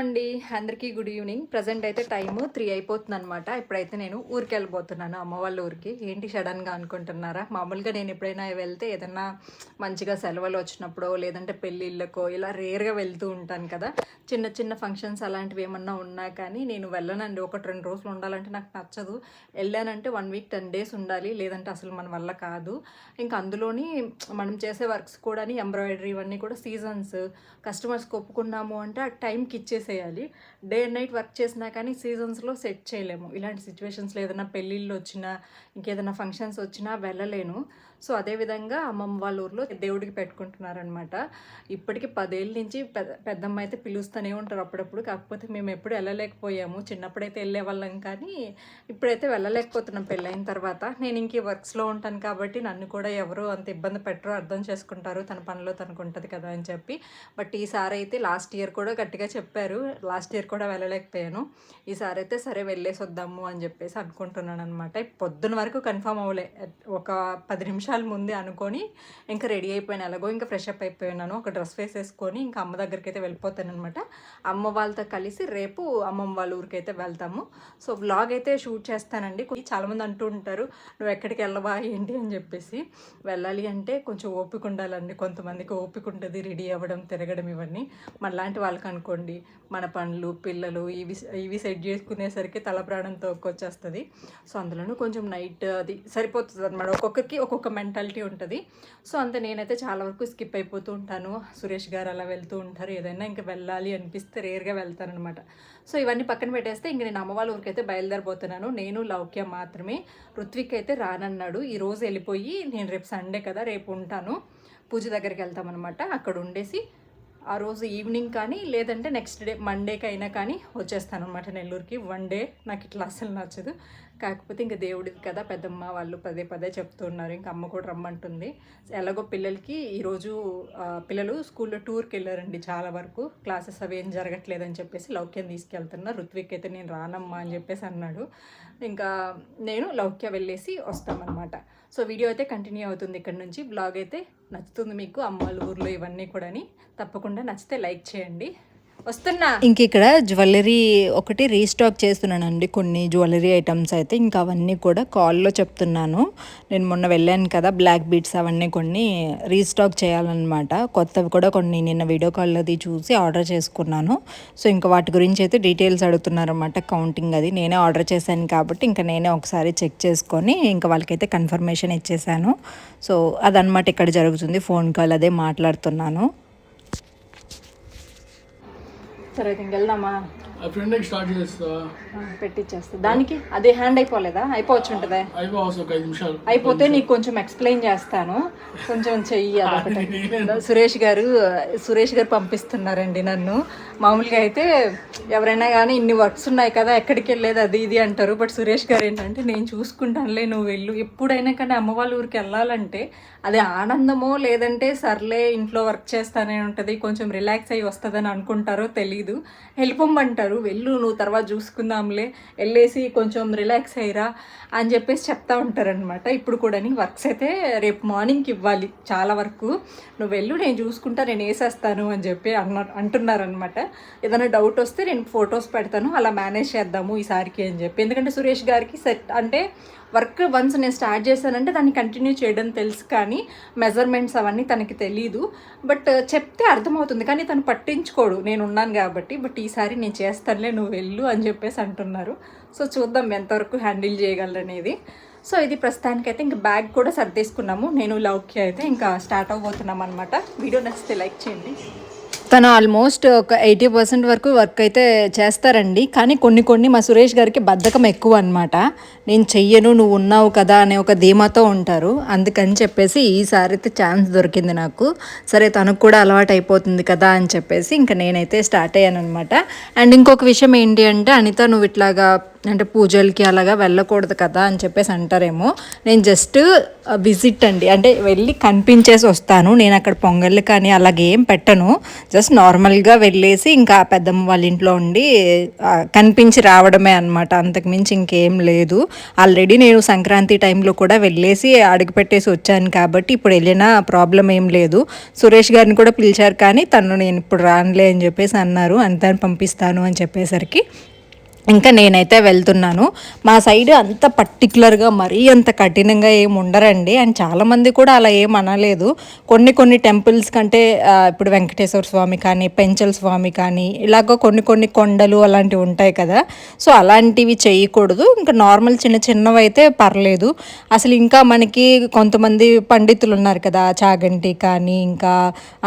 అండి, అందరికీ good evening. Present అయితే టైము 3 అయిపోతుంది అనమాట. ఇప్పుడైతే నేను ఊరికి వెళ్ళిపోతున్నాను, అమ్మ వాళ్ళ ఊరికి. ఏంటి సడన్గా అనుకుంటున్నారా? మామూలుగా నేను ఎప్పుడైనా వెళ్తే ఏదన్నా మంచిగా సెలవులు వచ్చినప్పుడో లేదంటే పెళ్ళిళ్ళకో ఇలా రేర్గా వెళ్తూ ఉంటాను కదా. చిన్న చిన్న ఫంక్షన్స్ అలాంటివి ఏమన్నా ఉన్నా కానీ నేను వెళ్ళనండి. 1-2 రోజులు ఉండాలంటే నాకు నచ్చదు. వెళ్ళానంటే 1 వీక్ 10 డేస్ ఉండాలి, లేదంటే అసలు మన వల్ల కాదు. ఇంకా అందులోని మనం చేసే వర్క్స్ కూడా ఎంబ్రాయిడరీ ఇవన్నీ కూడా సీజన్స్ కస్టమర్స్కి ఒప్పుకున్నాము అంటే ఆ టైంకి ఇచ్చేసేయాలి. డే అండ్ నైట్ వర్క్ చేసినా కానీ సీజన్స్లో సెట్ చేయలేము. ఇలాంటి సిచ్యువేషన్స్లో ఏదైనా పెళ్ళిళ్ళు వచ్చినా ఇంకేదైనా ఫంక్షన్స్ వచ్చినా వెళ్ళలేను. సో అదేవిధంగా అమ్మమ్మ వాళ్ళ ఊర్లో దేవుడికి పెట్టుకుంటున్నారనమాట. ఇప్పటికి 10 ఏళ్ళ నుంచి పెద్దమ్మ అయితే పిలుస్తూనే ఉంటారు అప్పుడప్పుడు. కాకపోతే మేము ఎప్పుడు వెళ్ళలేకపోయాము. చిన్నప్పుడైతే వెళ్ళే వాళ్ళం కానీ ఇప్పుడైతే వెళ్ళలేకపోతున్నాం పెళ్ళైన తర్వాత. నేను ఇంక వర్క్స్లో ఉంటాను కాబట్టి నన్ను కూడా ఎవరు అంత ఇబ్బంది పెట్టరు, అర్థం చేసుకుంటారు, తన పనిలో తనకు ఉంటుంది కదా అని చెప్పి. బట్ ఈసారి అయితే లాస్ట్ ఇయర్ కూడా గట్టిగా చెప్పారు, లాస్ట్ ఇయర్ కూడా వెళ్ళలేకపోయాను. ఈసారి అయితే సరే వెళ్ళేసి వద్దాము అని చెప్పేసి అనుకుంటున్నాను అనమాట. పొద్దున్న వరకు కన్ఫర్మ్ అవ్వలే, ఒక 10 నిమిషాల ముందే అనుకొని ఇంకా రెడీ అయిపోయాను. ఎలాగో ఇంకా ఫ్రెష్ అప్ అయిపోయినాను, ఒక డ్రెస్ వేసేసుకొని ఇంకా అమ్మ దగ్గరికి అయితే వెళ్ళిపోతాను అనమాట. అమ్మ వాళ్ళతో కలిసి రేపు అమ్మమ్మ వాళ్ళ ఊరికి అయితే వెళ్తాము. సో వ్లాగ్ అయితే షూట్ చేస్తానండి. చాలామంది అంటూ ఉంటారు నువ్వు ఎక్కడికి వెళ్ళవా ఏంటి అని చెప్పేసి. వెళ్ళాలి అంటే కొంచెం ఓపిక ఉండాలండి. కొంతమందికి ఓపిక ఉంటుంది రెడీ అవ్వడం, తిరగడం ఇవన్నీ. మనలాంటి వాళ్ళకి అనుకోండి మన పనులు పిల్లలు ఇవి సెట్ చేసుకునేసరికి తల ప్రాణం తోక్కొచ్చేస్తుంది. సో అందులోనూ కొంచెం నైట్ అది సరిపోతుంది అనమాట. ఒక్కొక్కరికి ఒక్కొక్క మెంటాలిటీ ఉంటుంది. సో అంతే, నేనైతే చాలా వరకు స్కిప్ అయిపోతూ ఉంటాను. సురేష్ గారు అలా వెళ్తూ ఉంటారు. ఏదైనా ఇంకా వెళ్ళాలి అనిపిస్తే రేర్గా వెళ్తాను అనమాట. సో ఇవన్నీ పక్కన పెట్టేస్తే ఇంక నేను అమ్మ వాళ్ళ ఊరికైతే బయలుదేరిపోతున్నాను. నేను లౌక్య మాత్రమే. ఋత్విక్ అయితే రానన్నాడు. ఈరోజు వెళ్ళిపోయి నేను రేపు సండే కదా రేపు ఉంటాను, పూజ దగ్గరికి వెళ్తామన్నమాట. అక్కడ ఉండేసి ఆ రోజు ఈవినింగ్ కానీ లేదంటే నెక్స్ట్ డే మండేకి అయినా కానీ వచ్చేస్తాను అనమాట నెల్లూరుకి. 1 డే నాకు ఇట్లా అసలు నచ్చదు. కాకపోతే ఇంకా దేవుడిది కదా, పెద్దమ్మ వాళ్ళు పదే పదే చెప్తూ ఉన్నారు, ఇంకా అమ్మ కూడా రమ్మంటుంది. ఎలాగో పిల్లలకి ఈరోజు పిల్లలు స్కూల్లో టూర్కి వెళ్ళారండి. చాలా వరకు క్లాసెస్ అవి ఏం జరగట్లేదని చెప్పేసి లౌక్యం తీసుకెళ్తున్నా. ఋత్విక్ అయితే నేను రానమ్మా అని చెప్పేసి అన్నాడు. ఇంకా నేను లౌక్య వెళ్ళేసి వస్తామన్నమాట. సో వీడియో అయితే కంటిన్యూ అవుతుంది ఇక్కడ నుంచి. బ్లాగ్ అయితే నచ్చుతుంది మీకు, అమ్మ వాళ్ళ ఊర్లో ఇవన్నీ కూడా. తప్పకుండా నచ్చితే లైక్ చేయండి. వస్తున్నా. ఇంక ఇక్కడ జ్యువెలరీ ఒకటి రీస్టాక్ చేస్తున్నానండి, కొన్ని జ్యువెలరీ ఐటమ్స్ అయితే. ఇంకా అవన్నీ కూడా కాల్లో చెప్తున్నాను. నేను మొన్న వెళ్ళాను కదా, బ్లాక్ బీడ్స్ అవన్నీ కొన్ని రీస్టాక్ చేయాలన్నమాట. కొత్తవి కూడా కొన్ని నిన్న వీడియో కాల్లోది చూసి ఆర్డర్ చేసుకున్నాను. సో ఇంకా వాటి గురించి అయితే డీటెయిల్స్ అడుగుతున్నారన్నమాట, కౌంటింగ్ అది. నేనే ఆర్డర్ చేశాను కాబట్టి ఇంకా నేనే ఒకసారి చెక్ చేసుకొని ఇంకా వాళ్ళకైతే కన్ఫర్మేషన్ ఇచ్చేసాను. సో అదనమాట ఇక్కడ జరుగుతుంది. ఫోన్ కాల్ అదే మాట్లాడుతున్నాను. సరే ఇంక వెళ్దామా? పెట్టిచ్చేస్తా. దానికి అదే హ్యాండ్ అయిపోలేదా? అయిపోవచ్చు ఉంటుందా? అయిపోతే నీకు కొంచెం ఎక్స్ప్లెయిన్ చేస్తాను, కొంచెం చెయ్యి. అదొకటి సురేష్ గారు పంపిస్తున్నారండి నన్ను. మామూలుగా అయితే ఎవరైనా కానీ ఇన్ని వర్క్స్ ఉన్నాయి కదా ఎక్కడికి వెళ్ళేది అది ఇది అంటారు. బట్ సురేష్ గారు ఏంటంటే నేను చూసుకుంటానులే, నువ్వు వెళ్ళు. ఎప్పుడైనా కానీ అమ్మ వాళ్ళ ఊరికి వెళ్ళాలంటే అది ఆనందమో లేదంటే సర్లే ఇంట్లో వర్క్ చేస్తానే ఉంటుంది, కొంచెం రిలాక్స్ అయ్యి వస్తుందని అనుకుంటారో తెలీదు. వెళ్ళిపోమంటారు, వెళ్ళు నువ్వు తర్వాత చూసుకుందాంలే, వెళ్ళేసి కొంచెం రిలాక్స్ అయ్యిరా అని చెప్పేసి చెప్తా ఉంటారనమాట. ఇప్పుడు కూడా వర్క్స్ అయితే రేపు మార్నింగ్కి ఇవ్వాలి చాలా వరకు. నువ్వు వెళ్ళు, నేను చూసుకుంటా, నేను వేసేస్తాను అని చెప్పి అంటున్నారనమాట. ఏదైనా డౌట్ వస్తే నేను ఫొటోస్ పెడతాను, అలా మేనేజ్ చేద్దాము ఈసారికి అని చెప్పి. ఎందుకంటే సురేష్ గారికి సెట్ అంటే వర్క్ వన్స్ నేను స్టార్ట్ చేశానంటే దాన్ని కంటిన్యూ చేయడం తెలుసు, కానీ మెజర్మెంట్స్ అవన్నీ తనకి తెలీదు. బట్ చెప్తే అర్థమవుతుంది, కానీ తను పట్టించుకోడు, నేను ఉన్నాను కాబట్టి. బట్ ఈసారి నేను చేస్తానులే, నువ్వు వెళ్ళు అని చెప్పేసి అంటున్నారు. సో చూద్దాం ఎంతవరకు హ్యాండిల్ చేయగలరనేది. సో ఇది ప్రస్తుతానికైతే ఇంకా బ్యాగ్ కూడా సర్దేసుకున్నాము. నేను లౌక్య అయితే ఇంకా స్టార్ట్ అవ్వబోతున్నాం అనమాట. వీడియో నచ్చితే లైక్ చేయండి. తను ఆల్మోస్ట్ ఒక 80% వరకు వర్క్ అయితే చేస్తారండి, కానీ కొన్ని మా సురేష్ గారికి బద్ధకం ఎక్కువ అనమాట. నేను చెయ్యను, నువ్వు ఉన్నావు కదా అనే ఒక ధీమాతో ఉంటారు. అందుకని చెప్పేసి ఈసారి అయితే ఛాన్స్ దొరికింది నాకు. సరే తనకు కూడా అలవాటు అయిపోతుంది కదా అని చెప్పేసి ఇంకా నేనైతే స్టార్ట్ అయ్యాను అనమాట. అండ్ ఇంకొక విషయం ఏంటి అంటే, అనిత నువ్వు ఇట్లాగా అంటే పూజలకి అలాగా వెళ్ళకూడదు కదా అని చెప్పేసి అంటారేమో. నేను జస్ట్ విజిట్ అండి, అంటే వెళ్ళి కనిపించేసి వస్తాను. నేను అక్కడ పొంగళ్ళు కానీ అలాగేం పెట్టను, జస్ట్ నార్మల్గా వెళ్ళేసి ఇంకా పెద్దమ్మ వాళ్ళ ఇంట్లో ఉండి కనిపించి రావడమే అనమాట. అంతకుమించి ఇంకేం లేదు. ఆల్రెడీ నేను సంక్రాంతి టైంలో కూడా వెళ్ళేసి అడుగు పెట్టేసి వచ్చాను కాబట్టి ఇప్పుడు వెళ్ళినా ప్రాబ్లం ఏం లేదు. సురేష్ గారిని కూడా పిలిచారు కానీ తను నేను ఇప్పుడు రానులే అని చెప్పేసి అన్నారు, అంతా పంపిస్తాను అని చెప్పేసరికి ఇంకా నేనైతే వెళ్తున్నాను. మా సైడ్ అంత పర్టికులర్గా మరీ అంత కఠినంగా ఏమి ఉండరండి, అండ్ చాలామంది కూడా అలా ఏం అనలేదు. కొన్ని టెంపుల్స్ కంటే ఇప్పుడు వెంకటేశ్వర స్వామి కానీ పెంచల స్వామి కానీ ఇలాగ కొన్ని కొండలు అలాంటివి ఉంటాయి కదా, సో అలాంటివి చేయకూడదు. ఇంకా నార్మల్ చిన్నవి అయితే పర్లేదు. అసలు ఇంకా మనకి కొంతమంది పండితులు ఉన్నారు కదా, చాగంటి కానీ ఇంకా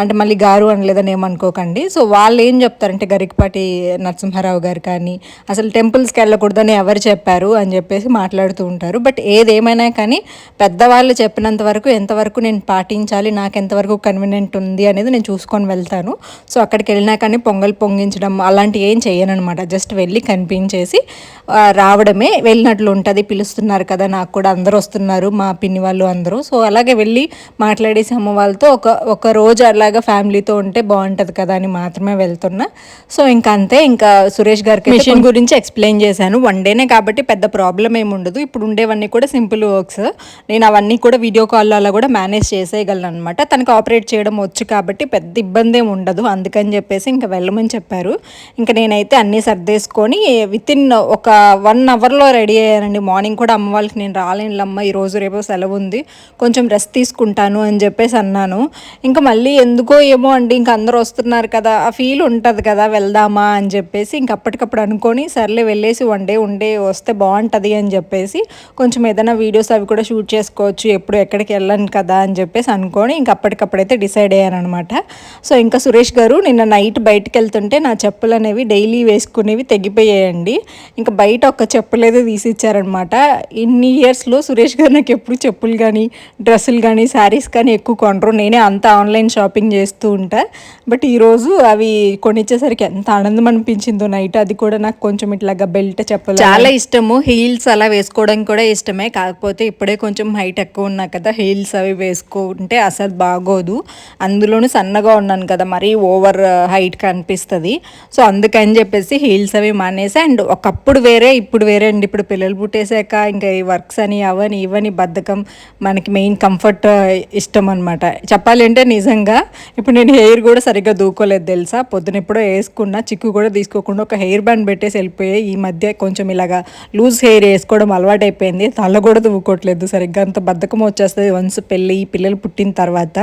అంటే మళ్ళీ గారు అనలేదని ఏమనుకోకండి. సో వాళ్ళు ఏం చెప్తారంటే గరికపాటి నరసింహారావు గారు కానీ అసలు టెంపుల్స్కి వెళ్ళకూడదని ఎవరు చెప్పారు అని చెప్పేసి మాట్లాడుతూ ఉంటారు. బట్ ఏదేమైనా కానీ పెద్దవాళ్ళు చెప్పినంత వరకు ఎంతవరకు నేను పాటించాలి, నాకు ఎంతవరకు కన్వీనియంట్ ఉంది అనేది నేను చూసుకొని వెళ్తాను. సో అక్కడికి వెళ్ళినా కానీ పొంగల్ పొంగించడం అలాంటివి ఏం చేయనమాట. జస్ట్ వెళ్ళి కనిపించేసి రావడమే వెళ్ళినట్లు ఉంటుంది. పిలుస్తున్నారు కదా, నాకు కూడా అందరూ వస్తున్నారు, మా పిన్ని వాళ్ళు అందరూ. సో అలాగే వెళ్ళి మాట్లాడేసి అమ్మ వాళ్ళతో ఒక రోజు అలాగా ఫ్యామిలీతో ఉంటే బాగుంటుంది కదా అని మాత్రమే వెళ్తున్నా. సో ఇంకా అంతే. ఇంకా సురేష్ గారికి మిషన్ గురించి ఎక్స్ప్లెయిన్ చేశాను. వన్ డేనే కాబట్టి పెద్ద ప్రాబ్లం ఏమి ఉండదు. ఇప్పుడు ఉండేవన్నీ కూడా సింపుల్ వర్క్స్. నేను అవన్నీ కూడా వీడియో కాల్లో అలా కూడా మేనేజ్ చేసేయగలను అనమాట. తనకు ఆపరేట్ చేయడం వచ్చు కాబట్టి పెద్ద ఇబ్బంది ఏమి ఉండదు. అందుకని చెప్పేసి ఇంకా వెళ్ళమని చెప్పారు. ఇంకా నేనైతే అన్నీ సర్దేసుకొని వితిన్ ఒక 1 అవర్లో రెడీ అయ్యానండి. మార్నింగ్ కూడా అమ్మ వాళ్ళకి నేను రాలేనులమ్మ, ఈరోజు రేపు సెలవు ఉంది, కొంచెం రెస్ట్ తీసుకుంటాను అని చెప్పేసి అన్నాను. ఇంకా మళ్ళీ ఎందుకో ఏమో అండి, ఇంకా అందరూ వస్తున్నారు కదా, ఆ ఫీల్ ఉంటుంది కదా, వెళ్దామా అని చెప్పేసి ఇంక అప్పటికప్పుడు అనుకొని సర్లే వెళ్ళేసి 1 డే ఉండే వస్తే బాగుంటుంది అని చెప్పేసి కొంచెం ఏదైనా వీడియోస్ అవి కూడా షూట్ చేసుకోవచ్చు, ఎప్పుడు ఎక్కడికి వెళ్ళను కదా అని చెప్పేసి అనుకొని ఇంక అప్పటికప్పుడైతే డిసైడ్ అయ్యాను అనమాట. సో ఇంకా సురేష్ గారు నిన్న నైట్ బయటకు వెళ్తుంటే నా చెప్పులు అనేవి డైలీ వేసుకునేవి తెగిపోయాయండి. ఇంకా బయట ఒక చెప్పులు అయితే తీసిచ్చారనమాట. ఇన్ని ఇయర్స్లో సురేష్ గారు నాకు ఎప్పుడు చెప్పులు కానీ డ్రెస్సులు కానీ శారీస్ కానీ ఎక్కువ కొనరు. నేనే అంత ఆన్లైన్ షాపింగ్ చేస్తూ ఉంటా. బట్ ఈరోజు అవి కొనిచ్చేసరికి ఎంత ఆనందం అనిపించిందో నైట్. అది కూడా నాకు కొంచెం ఇట్లాగా బెల్ట్ చెప్పలు చాలా ఇష్టము. హీల్స్ అలా వేసుకోవడం కూడా ఇష్టమే. కాకపోతే ఇప్పుడే కొంచెం హైట్ ఎక్కువ ఉన్నా కదా, హీల్స్ అవి వేసుకుంటే అసలు బాగోదు. అందులోనూ సన్నగా ఉన్నాను కదా, మరీ ఓవర్ హైట్ కనిపిస్తుంది. సో అందుకని చెప్పేసి హీల్స్ అవి మానేసి, అండ్ ఒకప్పుడు వేరే ఇప్పుడు వేరే అండి. ఇప్పుడు పిల్లలు పుట్టేసాక ఇంకా ఈ వర్క్స్ అని అవని ఇవని బద్ధకం, మనకి మెయిన్ కంఫర్ట్ ఇష్టం అనమాట. చెప్పాలి అంటే నిజంగా ఇప్పుడు నేను హెయిర్ కూడా సరిగ్గా దూకోలేదు తెలుసా. పొద్దున ఎప్పుడో వేసుకున్నా, చిక్కు కూడా తీసుకోకుండా ఒక హెయిర్ బ్యాండ్ పెట్టేసి వెళ్ళిపోయాయి. ఈ మధ్య కొంచెం ఇలాగా లూజ్ హెయిర్ వేసుకోవడం అలవాటు అయిపోయింది. తల కూడా దువ్వుకోవట్లేదు సరిగ్గా, అంత బద్ధకం వచ్చేస్తుంది వన్స్ పెళ్ళి పిల్లలు పుట్టిన తర్వాత.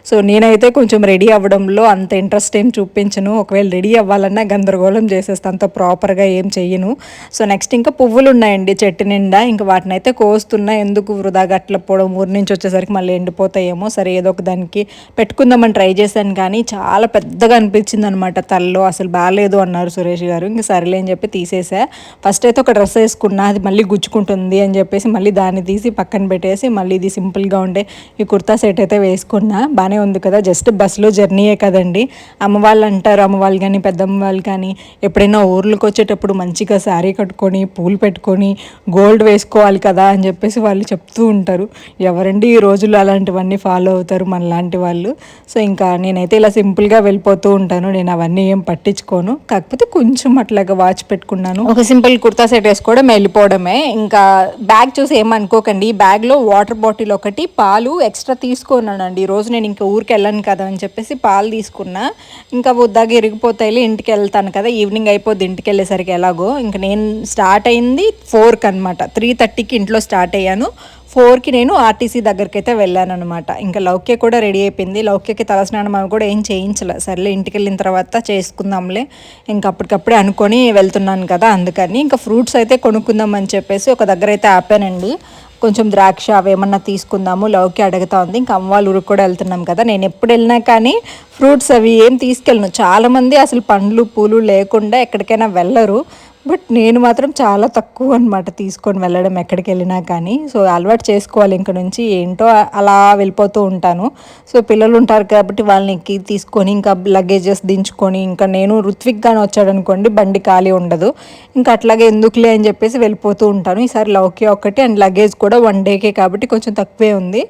సో నేనైతే కొంచెం రెడీ అవ్వడంలో అంత ఇంట్రెస్ట్ ఏం చూపించను. ఒకవేళ రెడీ అవ్వాలన్నా గందరగోళం చేసేస్తాను, అంత ప్రాపర్గా ఏం చెయ్యను. సో నెక్స్ట్ ఇంకా పువ్వులు ఉన్నాయండి చెట్టు నిండా, ఇంకా వాటిని అయితే కోస్తున్నా. ఎందుకు వృధాగా అట్లా పోవడం, ఊరి నుంచి వచ్చేసరికి మళ్ళీ ఎండిపోతాయేమో, సరే ఏదో ఒక దానికి పెట్టుకుందామని ట్రై చేశాను కానీ చాలా పెద్దగా అనిపించింది అనమాట తలలో. అసలు బాగాలేదు అన్నారు సురేష్ గారు. ఇంకా సరేలే అని చెప్పి తీసేసా. ఫస్ట్ అయితే ఒక డ్రెస్ వేసుకున్నా, అది మళ్ళీ గుచ్చుకుంటుంది అని చెప్పేసి మళ్ళీ దాన్ని తీసి పక్కన పెట్టేసి మళ్ళీ ఇది సింపుల్గా ఉండే ఈ కుర్తా సెట్ అయితే వేసుకున్నా. బాగానే ఉంది కదా, జస్ట్ బస్సులో జర్నీయే కదండి. అమ్మ వాళ్ళు అంటారు, అమ్మ వాళ్ళు కానీ పెద్దమ్మ వాళ్ళు కానీ ఎప్పుడైనా ఊర్లకు వచ్చేటప్పుడు మంచిగా శారీ కట్టుకొని పూలు పెట్టుకొని గోల్డ్ వేసుకోవాలి కదా అని చెప్పేసి వాళ్ళు చెప్తూ ఉంటారు. ఎవరండి ఈ రోజుల్లో అలాంటివన్నీ ఫాలో అవుతారు మనలాంటి వాళ్ళు. సో ఇంకా నేనైతే ఇలా సింపుల్గా వెళ్ళిపోతూ ఉంటాను. నేను అవన్నీ ఏం పట్టించుకోను. కాకపోతే కొంచెం అట్లాగా వాచ్ పెట్టుకున్నాను, ఒక సింపుల్ కుర్తా సెట్ వేసుకోవడం వెళ్ళిపోవడమే. ఇంకా బ్యాగ్ చూసి ఏమనుకోకండి, ఈ బ్యాగ్లో వాటర్ బాటిల్ ఒకటి, పాలు ఎక్స్ట్రా తీసుకున్నానండి. ఈరోజు నేను ఇంకా ఊరికి వెళ్ళాను కదా అని చెప్పేసి పాలు తీసుకున్నా. ఇంకా వద్దాగా ఇరిగిపోతాయి, ఇంటికి వెళ్తాను కదా, ఈవినింగ్ అయిపోద్ది ఇంటికి వెళ్ళేసరికి ఎలాగో. ఇంకా నేను స్టార్ట్ అయింది 4కి అనమాట. 3:30కి ఇంట్లో స్టార్ట్ అయ్యాను. 4కి నేను ఆర్టీసీ దగ్గరికి అయితే వెళ్ళాను అనమాట. ఇంకా లౌక్య కూడా రెడీ అయిపోయింది. లౌక్యకి తలస్నానం అవి కూడా ఏం చేయించలే. సర్లే ఇంటికి వెళ్ళిన తర్వాత చేసుకుందాంలే, ఇంకా అప్పటికప్పుడే అనుకొని వెళ్తున్నాను కదా అందుకని. ఇంకా ఫ్రూట్స్ అయితే కొనుక్కుందామని చెప్పేసి ఒక దగ్గర అయితే ఆపానండి. కొంచెం ద్రాక్ష అవి ఏమన్నా తీసుకుందాము, లౌక్య అడుగుతా ఉంది. ఇంకా అమ్మ వాళ్ళ ఊరికి కూడా వెళ్తున్నాం కదా, నేను ఎప్పుడు వెళ్ళినా కానీ ఫ్రూట్స్ అవి ఏం తీసుకెళ్ళను. చాలామంది అసలు పండ్లు పూలు లేకుండా ఎక్కడికైనా వెళ్ళరు. బట్ నేను మాత్రం చాలా తక్కువ అనమాట తీసుకొని వెళ్ళడం ఎక్కడికి వెళ్ళినా కానీ. సో అలవాటు చేసుకోవాలి ఇంక నుంచి, ఏంటో అలా వెళ్ళిపోతూ ఉంటాను. సో పిల్లలు ఉంటారు కాబట్టి వాళ్ళని ఎక్కి తీసుకొని ఇంకా లగేజెస్ దించుకొని, ఇంకా నేను రుత్విక్ గాని వచ్చాడనుకోండి బండి ఖాళీ ఉండదు, ఇంకా అట్లాగే ఎందుకులే అని చెప్పేసి వెళ్ళిపోతూ ఉంటాను. ఈసారి లౌకి ఒకటి అండ్ లగేజ్ కూడా 1 డేకే కాబట్టి కొంచెం తక్కువే ఉంది,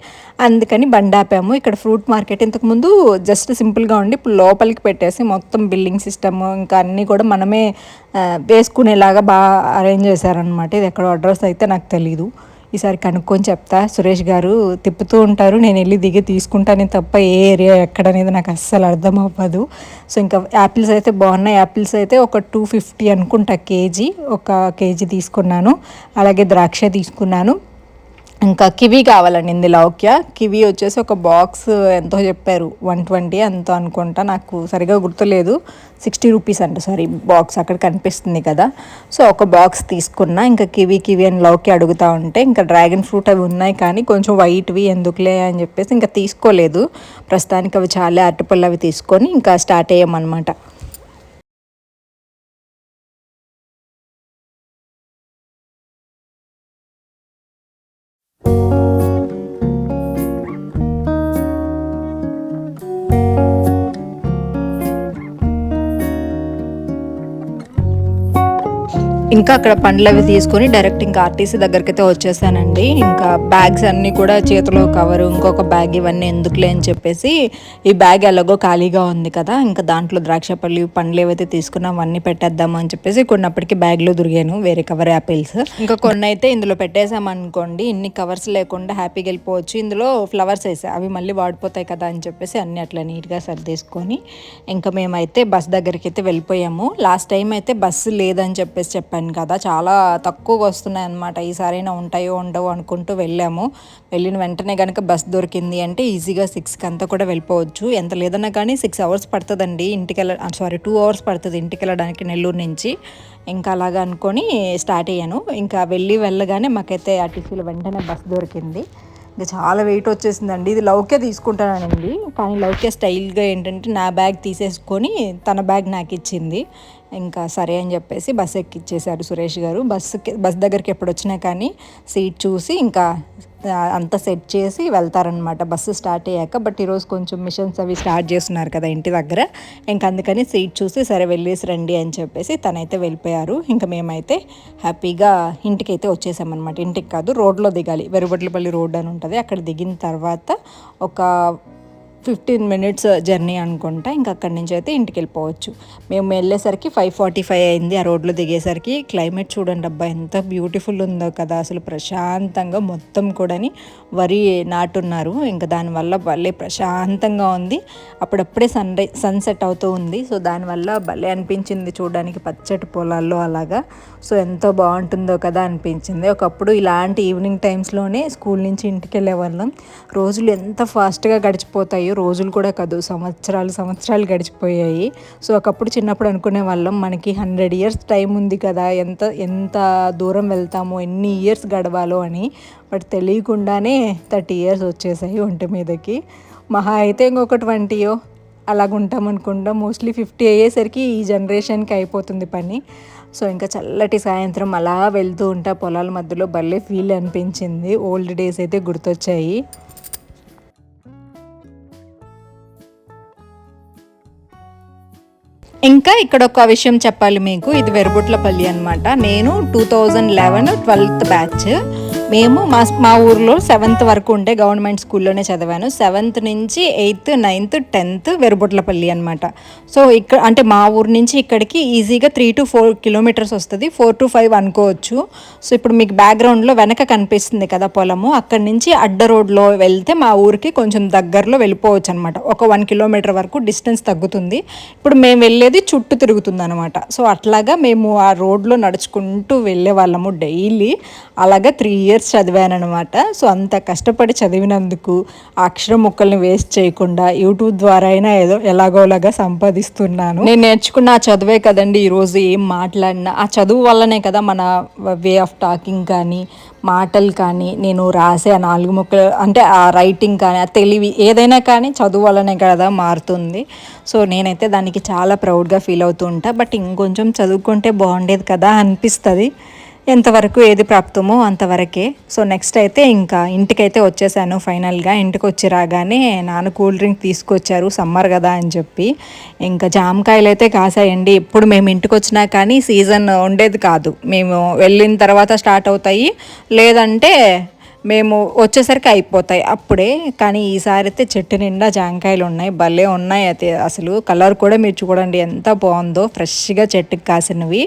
అందుకని బండి ఆపాము. ఇక్కడ ఫ్రూట్ మార్కెట్ ఇంతకుముందు జస్ట్ సింపుల్గా ఉండి ఇప్పుడు లోపలికి పెట్టేసి మొత్తం బిల్లింగ్ సిస్టమ్ ఇంకా అన్నీ కూడా మనమే వేసుకునేలాగా బాగా అరేంజ్ చేశారనమాట. ఇది ఎక్కడ అడ్రస్ అయితే నాకు తెలీదు, ఈసారి కనుక్కొని చెప్తా. సురేష్ గారు తిప్పుతూ ఉంటారు, నేను వెళ్ళి దిగి తీసుకుంటానే తప్ప ఏ ఏరియా ఎక్కడనేది నాకు అస్సలు అర్థం అవ్వదు. సో ఇంకా యాపిల్స్ అయితే బాగున్నాయి. యాపిల్స్ అయితే ఒక 250 అనుకుంటా కేజీ, ఒక కేజీ తీసుకున్నాను. అలాగే ద్రాక్ష తీసుకున్నాను. ఇంకా కివీ కావాలండి ఇందులోకి. కివీ వచ్చేసి ఒక బాక్స్ ఎంతో చెప్పారు, 120 ఎంతో అనుకుంటా, నాకు సరిగా గుర్తులేదు. 60 రూపీస్ అంట, సారీ బాక్స్ అక్కడ కనిపిస్తుంది కదా. సో ఒక బాక్స్ తీసుకున్నా. ఇంకా కివీ అని లౌకి అడుగుతూ ఉంటే ఇంకా డ్రాగన్ ఫ్రూట్ అవి ఉన్నాయి కానీ కొంచెం వైట్వి ఎందుకులే అని చెప్పేసి ఇంకా తీసుకోలేదు. ప్రస్తుతానికి అవి చాలా అరటిపళ్ళు అవి తీసుకొని ఇంకా స్టార్ట్ అయ్యామన్నమాట. ఇంకా అక్కడ పండ్లు అవి తీసుకొని డైరెక్ట్ ఇంకా ఆర్టీసీ దగ్గరికి అయితే వచ్చేసానండి. ఇంకా బ్యాగ్స్ అన్నీ కూడా చేతిలో కవరు, ఇంకొక బ్యాగ్, ఇవన్నీ ఎందుకులే అని చెప్పేసి ఈ బ్యాగ్ ఎలాగో ఖాళీగా ఉంది కదా, ఇంకా దాంట్లో ద్రాక్ష పళ్ళు పండ్లు ఏవైతే తీసుకున్నాం అవన్నీ పెట్టేద్దాము అని చెప్పేసి కొన్నప్పటికీ బ్యాగ్లో దొరికాను వేరే కవర్ యాపిల్స్. ఇంకా కొన్ని అయితే ఇందులో పెట్టేసామనుకోండి, ఇన్ని కవర్స్ లేకుండా హ్యాపీగా వెళ్ళిపోవచ్చు. ఇందులో ఫ్లవర్స్ వేసా, అవి మళ్ళీ వాడిపోతాయి కదా అని చెప్పేసి అన్నీ అట్లా నీట్గా సర్దేసుకొని ఇంకా మేమైతే బస్ దగ్గరికి అయితే వెళ్ళిపోయాము. లాస్ట్ టైం అయితే బస్సు లేదని చెప్పేసి చెప్పాను కదా, చాలా తక్కువగా వస్తున్నాయి అన్నమాట. ఈసారైనా ఉంటాయో ఉండవు అనుకుంటూ వెళ్ళాము. వెళ్ళిన వెంటనే కనుక బస్ దొరికింది అంటే ఈజీగా 6కి అంతా కూడా వెళ్ళిపోవచ్చు. ఎంత లేదన్నా కానీ 6 అవర్స్ పడుతుందండి ఇంటికి 2 అవర్స్ పడుతుంది ఇంటికి వెళ్ళడానికి నెల్లూరు నుంచి. ఇంకా అలాగా అనుకొని స్టార్ట్ అయ్యాను. ఇంకా వెళ్ళగానే మాకైతే ఆర్టీసీలో వెంటనే బస్ దొరికింది. ఇంకా చాలా వెయిట్ వచ్చేసిందండి. ఇది లౌకే తీసుకుంటానండి, కానీ లౌకే స్టైల్గా ఏంటంటే నా బ్యాగ్ తీసేసుకొని తన బ్యాగ్ నాకు ఇచ్చింది. ఇంకా సరే అని చెప్పేసి బస్ ఎక్కిచ్చేశారు సురేష్ గారు. బస్ దగ్గరికి ఎప్పుడు వచ్చినా కానీ సీట్ చూసి ఇంకా అంతా సెట్ చేసి వెళ్తారనమాట బస్సు స్టార్ట్ అయ్యాక. బట్ ఈరోజు కొంచెం మిషన్స్ అవి స్టార్ట్ చేస్తున్నారు కదా ఇంటి దగ్గర, ఇంకా అందుకని సీట్ చూసి సరే వెళ్ళేసి రండి అని చెప్పేసి తనైతే వెళ్ళిపోయారు. ఇంకా మేమైతే హ్యాపీగా ఇంటికి అయితే వచ్చేసామన్నమాట. ఇంటికి కాదు, రోడ్లో దిగాలి, వెరుబట్లపల్లి రోడ్ అని ఉంటుంది, అక్కడ దిగిన తర్వాత ఒక 15 మినిట్స్ జర్నీ అనుకుంటా. ఇంకా అక్కడి నుంచి అయితే ఇంటికి వెళ్ళిపోవచ్చు. మేము వెళ్ళేసరికి 5:45 అయింది. ఆ రోడ్లో దిగేసరికి క్లైమేట్ చూడండి అబ్బా ఎంత బ్యూటిఫుల్ ఉందో కదా, అసలు ప్రశాంతంగా మొత్తం కూడాని వరి నాటున్నారు. ఇంకా దానివల్ల భలే ప్రశాంతంగా ఉంది. అప్పుడప్పుడే సన్సెట్ అవుతూ ఉంది. సో దానివల్ల భలే అనిపించింది చూడడానికి పచ్చటి పొలాల్లో అలాగా. సో ఎంతో బాగుంటుందో కదా అనిపించింది. ఒకప్పుడు ఇలాంటి ఈవినింగ్ టైమ్స్లోనే స్కూల్ నుంచి ఇంటికి వెళ్ళే వాళ్ళం. రోజులు ఎంత ఫాస్ట్గా గడిచిపోతాయో, రోజులు కూడా కాదు సంవత్సరాలు గడిచిపోయాయి. సో ఒకప్పుడు చిన్నప్పుడు అనుకునే వాళ్ళం మనకి 100 ఇయర్స్ టైం ఉంది కదా, ఎంత దూరం వెళ్తామో, ఎన్ని ఇయర్స్ గడవాలో అని. బట్ తెలియకుండానే 30 ఇయర్స్ వచ్చేసాయి ఒంటి మీదకి. మహా అయితే ఇంకొక 20 అలాగుంటాం అనుకుంటాం. మోస్ట్లీ 50 అయ్యేసరికి ఈ జనరేషన్కి అయిపోతుంది పని. సో ఇంకా చల్లటి సాయంత్రం అలా వెళ్తూ ఉంటా పొలాల మధ్యలో భలే ఫీల్ అనిపించింది. ఓల్డ్ డేస్ అయితే గుర్తొచ్చాయి. ఇంకా ఇక్కడ ఒక విషయం చెప్పాలి మీకు, ఇది వెరుబుట్లపల్లి అనమాట. నేను 2011 12th బ్యాచ్. మేము మా ఊర్లో 7th వరకు ఉండే గవర్నమెంట్ స్కూల్లోనే చదివాను. 7th నుంచి 8th 9th 10th వెరుబుట్లపల్లి అనమాట. సో ఇక్కడ అంటే మా ఊరు నుంచి ఇక్కడికి ఈజీగా 3 to 4 కిలోమీటర్స్ వస్తుంది, 4 to 5 అనుకోవచ్చు. సో ఇప్పుడు మీకు బ్యాక్గ్రౌండ్లో వెనక కనిపిస్తుంది కదా పొలము, అక్కడి నుంచి అడ్డ రోడ్లో వెళ్తే మా ఊరికి కొంచెం దగ్గరలో వెళ్ళిపోవచ్చు అనమాట. ఒక 1 కిలోమీటర్ వరకు డిస్టెన్స్ తగ్గుతుంది. ఇప్పుడు మేము వెళ్ళేది చుట్టూ తిరుగుతుంది అనమాట. సో అట్లాగా మేము ఆ రోడ్లో నడుచుకుంటూ వెళ్ళే వాళ్ళము డైలీ. అలాగా 3 years ఇయర్స్ చదివానమాట. సో అంత కష్టపడి చదివినందుకు ఆ అక్షరం ముక్కల్ని వేస్ట్ చేయకుండా యూట్యూబ్ ద్వారా అయినా ఏదో ఎలాగోలాగా సంపాదిస్తున్నాను. నేను నేర్చుకున్న ఆ చదువే కదండి ఈరోజు ఏం మాట్లాడినా ఆ చదువు వల్లనే కదా మన వే ఆఫ్ టాకింగ్ కానీ మాటలు కానీ నేను రాసే ఆ 4 ముక్కలు అంటే ఆ రైటింగ్ కానీ ఆ తెలివి ఏదైనా కానీ చదువు వల్లనే కదా మారుతుంది. సో నేనైతే దానికి చాలా ప్రౌడ్గా ఫీల్ అవుతూ ఉంటా. బట్ ఇంకొంచెం చదువుకుంటే బాగుండేది కదా అనిపిస్తుంది. ఎంతవరకు ఏది ప్రాప్తమో అంతవరకే. సో నెక్స్ట్ అయితే ఇంకా ఇంటికైతే వచ్చేసాను ఫైనల్గా. ఇంటికి వచ్చి రాగానే నాన్న కూల్ డ్రింక్ తీసుకొచ్చారు సమ్మర్ కదా అని చెప్పి. ఇంకా జామకాయలు అయితే కాసాయండి. ఎప్పుడు మేము ఇంటికి వచ్చినా కానీ సీజన్ ఉండేది కాదు. మేము వెళ్ళిన తర్వాత స్టార్ట్ అవుతాయి, లేదంటే మేము వచ్చేసరికి అయిపోతాయి అప్పుడే. కానీ ఈసారి అయితే చెట్టు నిండా జామకాయలు ఉన్నాయి, భలే ఉన్నాయి. అయితే అసలు కలర్ కూడా మీరు చూడండి ఎంత బాగుందో, ఫ్రెష్గా చెట్టుకి కాసినవి.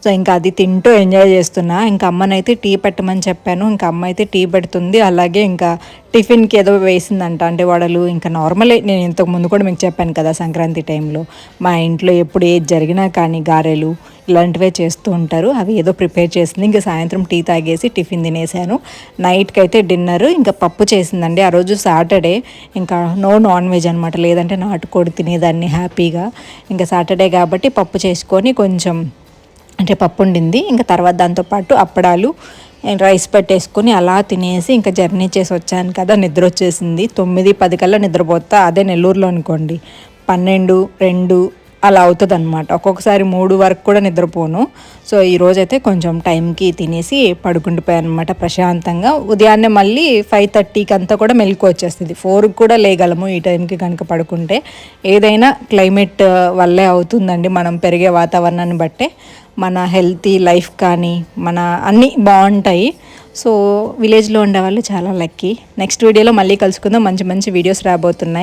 సో ఇంకా అది తింటూ ఎంజాయ్ చేస్తున్నా. ఇంకా అమ్మనైతే టీ పెట్టమని చెప్పాను. ఇంకా అమ్మ అయితే టీ పెడుతుంది. అలాగే ఇంకా టిఫిన్కి ఏదో వేసిందంట, అంటే వడలు. ఇంకా నార్మలే, నేను ఇంతకు ముందు కూడా మీకు చెప్పాను కదా సంక్రాంతి టైంలో మా ఇంట్లో ఎప్పుడు ఏది జరిగినా కానీ గారెలు ఇలాంటివే చేస్తూ ఉంటారు. అవి ఏదో ప్రిపేర్ చేసింది. ఇంకా సాయంత్రం టీ తాగేసి టిఫిన్ తినేసాను. నైట్కి అయితే డిన్నర్ ఇంకా పప్పు చేసిందండి. ఆ రోజు సాటర్డే, ఇంకా నో నాన్ వెజ్ అనమాట. లేదంటే నాటుకోడి తినేదాన్ని హ్యాపీగా. ఇంకా సాటర్డే కాబట్టి పప్పు చేసుకొని కొంచెం అంటే పప్పు ఉండింది. ఇంకా తర్వాత దాంతోపాటు అప్పడాలు రైస్ పెట్టేసుకొని అలా తినేసి ఇంకా జర్నీ చేసి వచ్చాను కదా, నిద్ర వచ్చేసింది. 9-10 కల్లా నిద్రపోతా. అదే నెల్లూరులో అనుకోండి 12, 2 అలా అవుతుంది అనమాట. ఒక్కొక్కసారి 3 వరకు కూడా నిద్రపోను. సో ఈరోజైతే కొంచెం టైంకి తినేసి పడుకుండిపోయాను అనమాట ప్రశాంతంగా. ఉదయాన్నే మళ్ళీ 5:30కి అంతా కూడా మెలకు వచ్చేస్తుంది. 4కి కూడా లేగలము ఈ టైంకి కనుక పడుకుంటే. ఏదైనా క్లైమేట్ వల్లే అవుతుందండి, మనం పెరిగే వాతావరణాన్ని బట్టే మన హెల్తీ లైఫ్ కానీ మన అన్నీ బాగుంటాయి. సో విలేజ్లో ఉండేవాళ్ళు చాలా లక్కీ. నెక్స్ట్ వీడియోలో మళ్ళీ కలుసుకుందాం. మంచి మంచి వీడియోస్ రాబోతున్నాయి.